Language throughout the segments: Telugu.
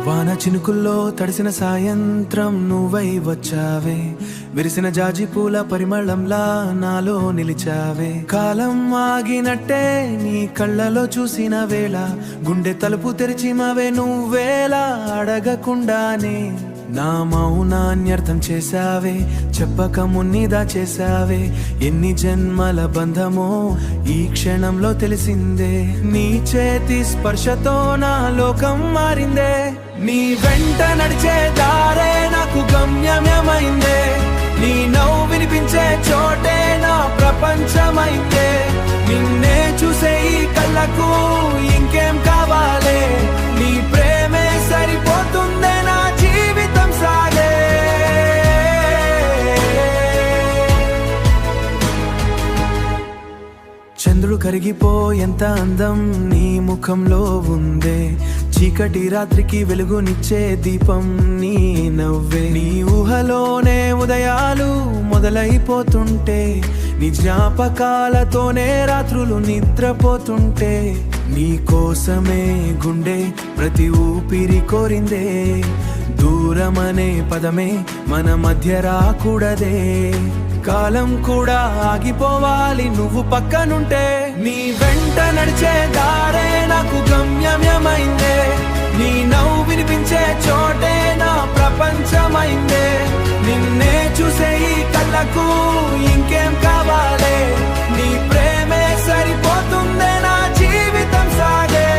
వాన చినుకుల్లో తడిసిన సాయంత్రం నువ్వై వచ్చావే, విరిసిన జాజి పూల పరిమళంలా నాలో నిలిచావే. కాలం ఆగినట్టే నీ కళ్ళలో చూసిన వేళ, గుండె తలుపు తెరిచిమవే నువ్వేలా అడగకుండానే. నా మౌనాన్యర్థం చేశావే, చెప్పక మున్నిదా చేశావే. ఎన్ని జన్మల బంధమో ఈ క్షణంలో తెలిసిందే. నీ చేతి స్పర్శతో నా లోకం మారిందే. నీ వెంట నడిచే దారే నాకు గమ్యమైందే. నీ నవ్వు వినిపించే చోటే నా ప్రపంచమైందే. నిన్నే చూసే ఈ కళ్ళకు ఇంకేం కావాలే. నీ ప్రేమే సరిపోతుందే నా జీవితం సాగే. చంద్రుడు కరిగిపోయేంత అందం నీ ముఖంలో ఉందే. చీకటి రాత్రికి వెలుగునిచ్చే దీపం నీ నవ్వే. నీ ఊహలోనే ఉదయాలు మొదలైపోతుంటే, నీ జ్ఞాపకాలతోనే రాత్రులు నిద్రపోతుంటే. నీ కోసమే గుండె ప్రతి ఊపిరి కోరిందే. దూరమనే పదమే మన మధ్య రాకూడదే. కాలం కూడా ఆగిపోవాలి నువ్వు పక్కనుంటే. నీ వెంట నడిచే దారే నాకు గమ్యమైందే. నీ నవ్వు వినిపించే చోటే నా ప్రపంచమైందే. నిన్నే చూసే ఈ కళ్ళకు ఇంకేం కావాలే. నీ ప్రేమే సరిపోతుందే నా జీవితం సాగే.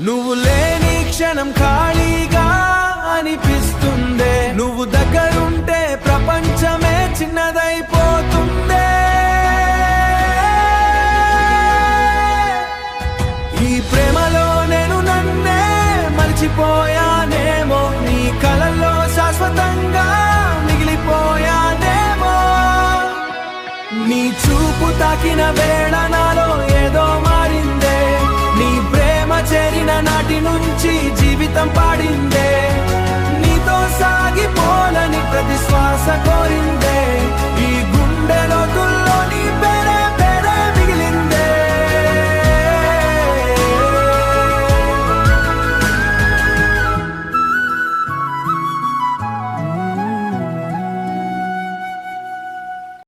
నువ్వు లేని క్షణం ఖాళీగా అనిపిస్తుందే. నువ్వు దగ్గరుంటే ప్రపంచమే చిన్నదైపోతుందే. ఈ ప్రేమలో నేను నన్నే మర్చిపోయానేమో. నీ కలల్లో శాశ్వతంగా మిగిలిపోయానేమో. నీ చూపు తాకిన వేళ నాలో ఏదో మారిందే. నీ ప్రేమ చేరిన నాటి నుంచి జీవితం పాడిందే. నీతో సాగిపోలని ప్రతి శ్వాస కోరిందే. ఈ గుండెలో